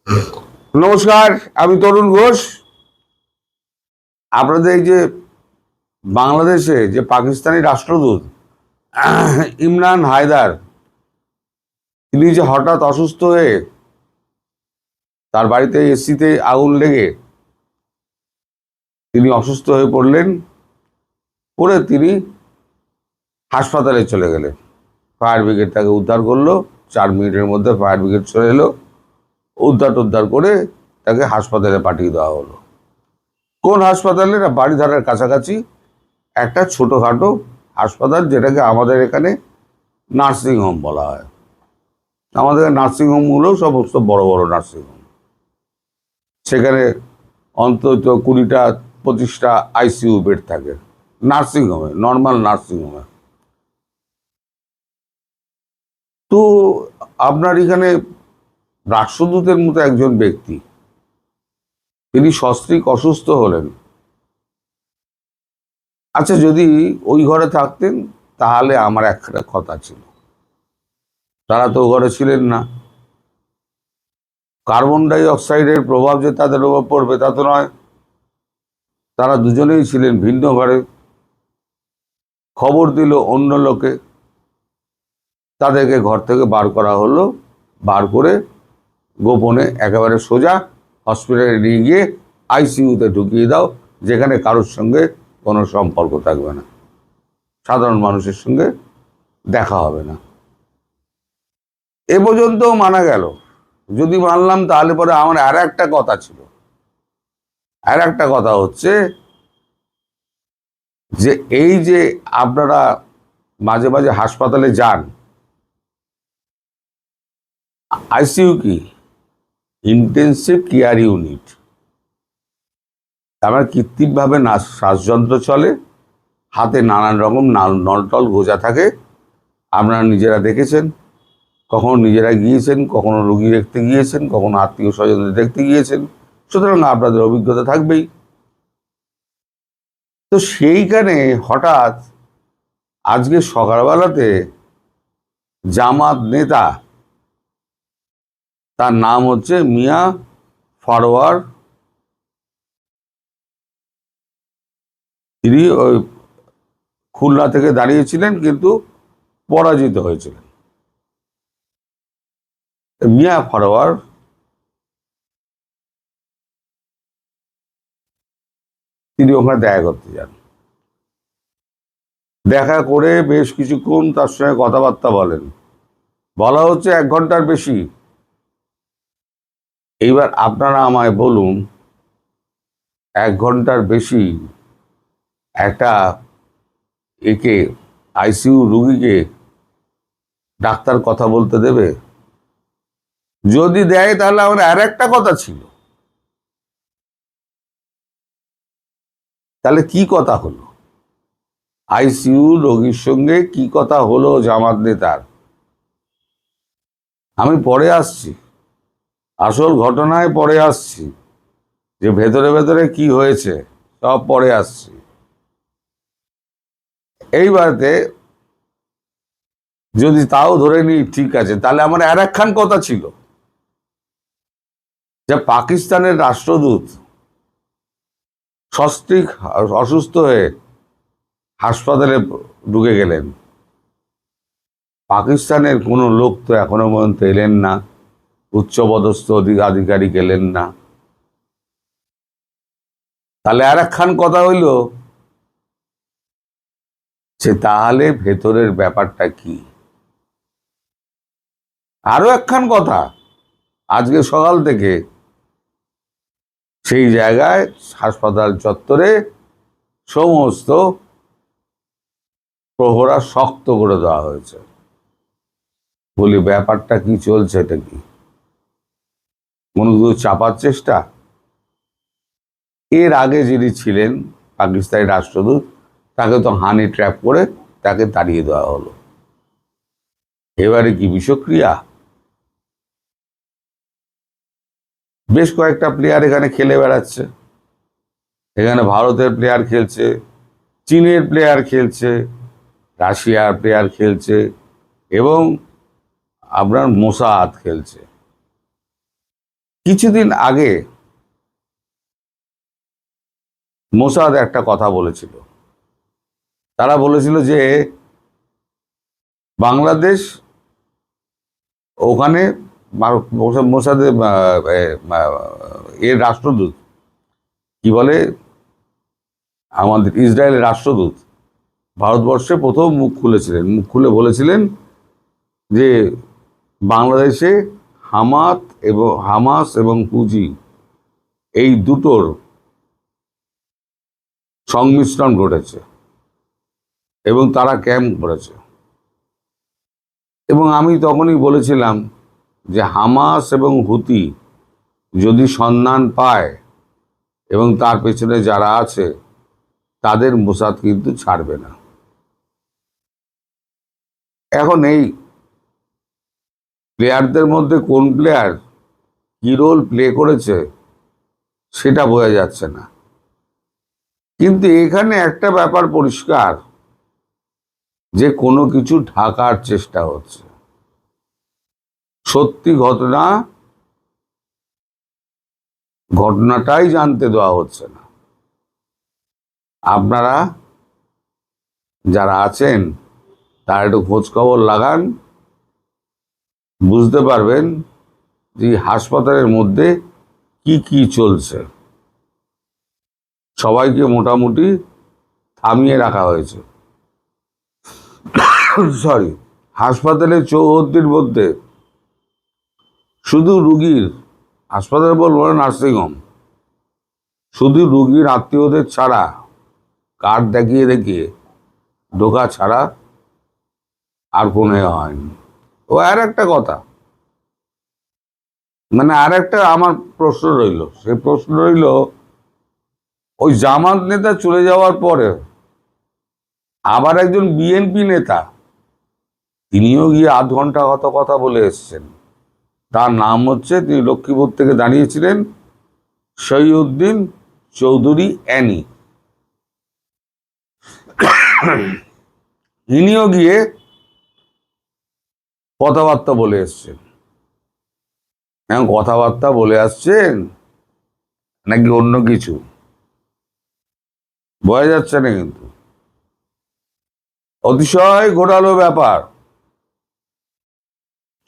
নমস্কার, আমি তরুণ ঘোষ। আপনাদের এই যে বাংলাদেশে যে পাকিস্তানি রাষ্ট্রদূত ইমরান হায়দার, তিনি যে হঠাৎ অসুস্থ হয়ে তার বাড়িতে এসিতে আগুন লেগে তিনি অসুস্থ হয়ে পড়লেন, পরে তিনি হাসপাতালে চলে গেলেন। ফায়ার ব্রিগেড তাকে উদ্ধার করলো। 4 মিনিটের মধ্যে ফায়ার ব্রিগেড চলে এলো, উদ্ধার করে তাকে হাসপাতালে পাঠিয়ে দেওয়া হলো। কোন হাসপাতালে? না, বাড়িধারার কাছাকাছি একটা ছোটোখাটো হাসপাতাল, যেটাকে আমাদের এখানে নার্সিংহোম বলা হয়। আমাদের নার্সিংহোমগুলো সমস্ত বড় বড় নার্সিংহোম। সেখানে অন্তত 20টা 25টা আইসিইউ বেড থাকে নার্সিংহোমে, নর্মাল নার্সিংহোমে। তো আপনার এখানে রাষ্ট্রদূতের মতো একজন ব্যক্তি, তিনি সস্ত্রীক অসুস্থ হলেন। আচ্ছা, যদি ওই ঘরে থাকতেন তাহলে আমার একটা কথা ছিল। তারা তো ঘরে ছিলেন না। কার্বন ডাই অক্সাইডের প্রভাব যে তাদের উপর পড়বে তা তো নয়। তারা দুজনেই ছিলেন ভিন্ন ঘরে। খবর দিল অন্য লোকে, তাদেরকে ঘর থেকে বার করা হলো। বার করে গোপনে একেবারে সোজা হসপিটালে নিয়ে গিয়ে আইসিইউতে ঢুকিয়ে দাও, যেখানে কারোর সঙ্গে কোনো সম্পর্ক থাকবে না, সাধারণ মানুষের সঙ্গে দেখা হবে না। এ পর্যন্তও মানা গেল। যদি মানলাম তাহলে পরে আমার আর একটা কথা ছিল। আর একটা কথা হচ্ছে যে এই যে আপনারা মাঝে মাঝে হাসপাতালে যান, আইসিইউ কি? Intensive care unit. আমার কৃত্রিমভাবে শ্বাসযন্ত্র চলে, হাতে নানান রকম নলটল গোজা থাকে। আপনারা নিজেরা দেখেছেন, কখনো নিজেরা গিয়েছেন, কখনো রোগী দেখতে গিয়েছেন, কখনো আত্মীয় স্বজনদের দেখতে গিয়েছেন, সুতরাং আপনাদের অভিজ্ঞতা থাকবেই। তো সেইখানে হঠাৎ আজকে সকালবেলাতে জামাত নেতা, তার নাম হচ্ছে মিয়া ফরওয়ার, তিনি ওই খুলনা থেকে দাঁড়িয়েছিলেন কিন্তু পরাজিত হয়েছিলেন। মিয়া ফরওয়ার তিনি ওখানে দেখা করতে যান। দেখা করে বেশ কিছুক্ষণ তার সঙ্গে কথাবার্তা বলেন। বলা হচ্ছে 1 ঘন্টার বেশি। এইবার আপনারা আমায় বলুন, 1 ঘন্টার বেশি একটা একে আইসিইউ রুগীকে ডাক্তার কথা বলতে দেবে? যদি দেয় তাহলে আমার আর একটা কথা ছিল। তাহলে কি কথা হলো? আইসিইউ রোগীর সঙ্গে কি কথা হলো জামাত নেতার? আমি পরে আসছি, আসল ঘটনায় পরে আসছি, যে ভেতরে ভেতরে কি হয়েছে সব পরে আসছি। এইবারে যদি তাও ধরে নিই, ঠিক আছে, তাহলে আমার আর একখান কথা ছিল, যে পাকিস্তানের রাষ্ট্রদূত সস্ত্রীক অসুস্থ হয়ে হাসপাতালে ঢুকে গেলেন। পাকিস্তানের কোনো লোক তো এখনো পর্যন্ত এলেন না, উচ্চপদস্থ আধিকারিক এলেন না। তাহলে আর একখান কথা হইল যে তাহলে ভেতরের ব্যাপারটা কি? আরো একখান কথা, আজকে সকাল থেকে সেই জায়গায় হাসপাতাল চত্বরে সমস্ত প্রহরা শক্ত করে দেওয়া হয়েছে। বলি, ব্যাপারটা কি চলছে? এটা কি কোনো কিছু চাপার চেষ্টা? এর আগে যিনি ছিলেন পাকিস্তানি রাষ্ট্রদূত, তাকে তো হানি ট্র্যাপ করে তাকে তাড়িয়ে দেওয়া হলো। এবারে কি বিষক্রিয়া? বেশ কয়েকটা প্লেয়ার এখানে খেলে বেড়াচ্ছে। এখানে ভারতের প্লেয়ার খেলছে, চীনের প্লেয়ার খেলছে, রাশিয়ার প্লেয়ার খেলছে, এবং আপনার মোসাদ খেলছে। কিছুদিন আগে মোসাদ একটা কথা বলেছিল। তারা বলেছিল যে বাংলাদেশ ওখানে মোসাদের এর রাষ্ট্রদূত কি বলে, আমাদের ইসরায়েলের রাষ্ট্রদূত ভারতবর্ষে প্রথম মুখ খুলেছিলেন, মুখ খুলে বলেছিলেন যে বাংলাদেশে হামাস এবং হুজি এই দুটোর সংমিশ্রণ ঘটেছে এবং তারা ক্যাম্প করেছে। এবং আমি তখনই বলেছিলাম যে হামাস এবং হুতি যদি সন্ধান পায় এবং তার পেছনে যারা আছে তাদের মোসাদ কিন্তু ছাড়বে না। এখন এই প্লেয়ারদের মধ্যে কোন প্লেয়ার কি রোল প্লে করেছে সেটা বোঝা যাচ্ছে না। কিন্তু এখানে একটা ব্যাপার পরিষ্কার, যে কোনো কিছু ঢাকার চেষ্টা হচ্ছে, সত্যি ঘটনাটাই জানতে দেওয়া হচ্ছে না। আপনারা যারা আছেন তারা একটু খোঁজ খবর লাগান, বুঝতে পারবেন যে হাসপাতালের মধ্যে কি কি চলছে। সবাইকে মোটামুটি থামিয়ে রাখা হয়েছে। সরি, হাসপাতালের চৌহদ্দির মধ্যে শুধু রুগীর, হাসপাতাল বলবো না, নার্সিংহোম, শুধু রুগীর আত্মীয়দের ছাড়া, কার্ড দেখিয়ে দেখিয়ে ঢোকা ছাড়া আর কোনো হয়নি। ও আর একটা কথা, মানে আর একটা আমার প্রশ্ন রইল, সেই প্রশ্ন রইল ওই জামাত নেতা চলে যাওয়ার পরে আবার একজন বিএনপি নেতা তিনিও গিয়ে আধ ঘন্টা কথা বলে এসছেন। তার নাম হচ্ছে, তিনি লক্ষ্মীপুর থেকে দাঁড়িয়েছিলেন, শহীউদ্দিন চৌধুরী অ্যানি। ইনিও গিয়ে কথাবার্তা বলে এসছেন। এখন কথাবার্তা বলে আসছেন নাকি অন্য কিছু বোঝা যাচ্ছে না, কিন্তু অতিশয় ঘোরালো ব্যাপার।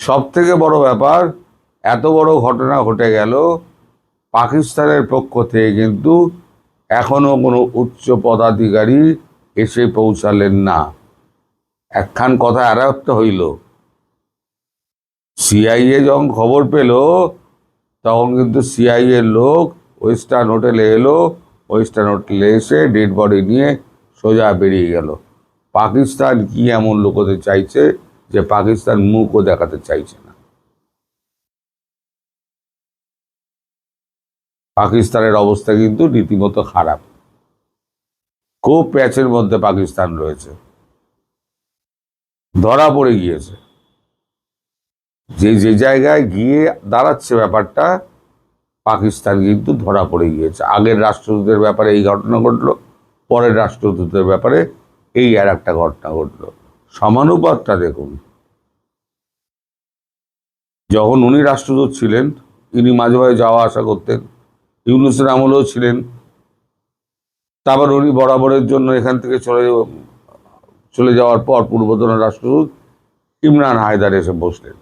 সব থেকে বড় ব্যাপার, এত বড় ঘটনা ঘটে গেল, পাকিস্তানের পক্ষ থেকে কিন্তু এখনো কোনো উচ্চ পদাধিকারী এসে পৌঁছালেন না। একখান কথা আরেকটা হইল, সিআইএ যখন খবর পেল তখন কিন্তু সিআইএ লোক ওয়েস্টার্ন হোটেলে এলো, ওয়েস্টার্ন হোটেলে এসে ডেড বডি নিয়ে সোজা বেরিয়ে গেল। পাকিস্তান কি এমন লোক হতে চাইছে যে পাকিস্তান মুখও দেখাতে চাইছে না। পাকিস্তানের অবস্থা কিন্তু রীতিমতো খারাপ, খুব প্যাচের মধ্যে পাকিস্তান রয়েছে, ধরা পড়ে গিয়েছে। যে যে জায়গায় গিয়ে দাঁড়াচ্ছে ব্যাপারটা, পাকিস্তান কিন্তু ধরা পড়ে গিয়েছে। আগের রাষ্ট্রদূতের ব্যাপারে এই ঘটনা ঘটলো, পরের রাষ্ট্রদূতের ব্যাপারে এই আর একটা ঘটনা ঘটলো। সমানুপাতটা দেখুন। যখন উনি রাষ্ট্রদূত ছিলেন, ইনি মাঝে মাঝে যাওয়া আসা করতেন, ইউনূসের আমলেও ছিলেন। তারপর উনি বরাবরের জন্য এখান থেকে চলে যাওয়ার পর পূর্বতন রাষ্ট্রদূত ইমরান হায়দার এসে বসলেন।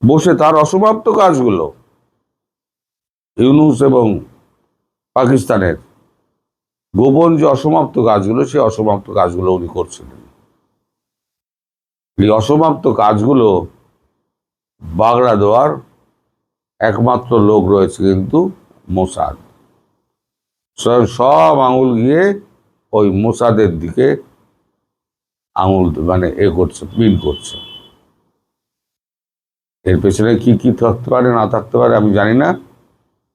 বসে তার অসমাপ্ত কাজগুলো, ইউনূস এবং পাকিস্তানের গোপন যে অসমাপ্ত কাজগুলো, সেই অসমাপ্ত কাজগুলো উনি করছিলেন। এই অসমাপ্ত কাজগুলো বাগড়া দেওয়ার একমাত্র লোক রয়েছে কিন্তু মোসাদ। সব আঙুল গিয়ে ওই মোসাদের দিকে আঙুল মানে করছে, পিন করছে। এর পেছনে কি কি থাকতে পারে না থাকতে পারে আমি জানি না,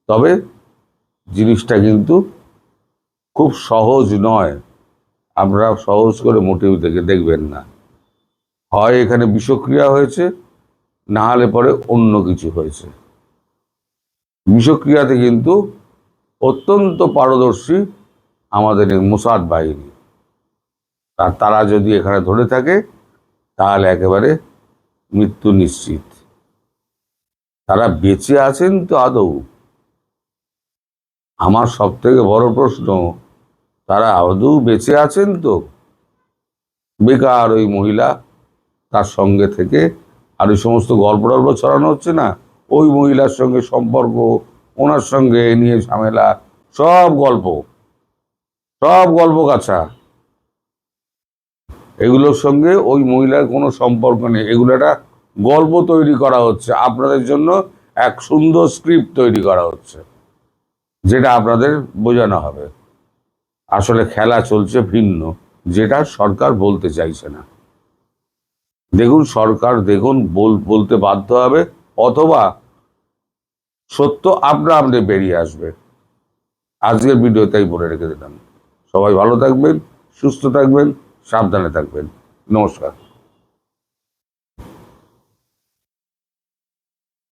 তবে জিনিসটা কিন্তু খুব সহজ নয়। আপনারা সহজ করে মোটিভ থেকে দেখবেন না। হয় এখানে বিষক্রিয়া হয়েছে, না হলে পরে অন্য কিছু হয়েছে। বিষক্রিয়াতে কিন্তু অত্যন্ত পারদর্শী আমাদের এই মোসাদ বাহিনী, আর তারা যদি এখানে ধরে থাকে তাহলে একেবারে মৃত্যু নিশ্চিত। তারা বেঁচে আছেন তো আদৌ? আমার সব থেকে বড় প্রশ্ন, তারা আদৌ বেঁচে আছেন তো? বেকার ওই মহিলা তার সঙ্গে থেকে আর ওই সমস্ত গল্প টল্প ছড়ানো হচ্ছে না, ওই মহিলার সঙ্গে সম্পর্ক, ওনার সঙ্গে এ নিয়ে ঝামেলা, সব গল্প, সব গল্প কাছা। এগুলোর সঙ্গে ওই মহিলার কোনো সম্পর্ক নেই, এগুলো একটা গল্প তৈরি করা হচ্ছে আপনাদের জন্য, এক সুন্দর স্ক্রিপ্ট তৈরি করা হচ্ছে, যেটা আপনাদের বোঝানো হবে। আসলে খেলা চলছে ভিন্ন, যেটা সরকার বলতে চাইছে না। দেখুন সরকার বলতে বাধ্য হবে, অথবা সত্য আপনা আপনি বেরিয়ে আসবে। আজকের ভিডিও তাই বলে রেখে দিলাম। সবাই ভালো থাকবেন, সুস্থ থাকবেন, সাবধানে থাকবেন। নমস্কার।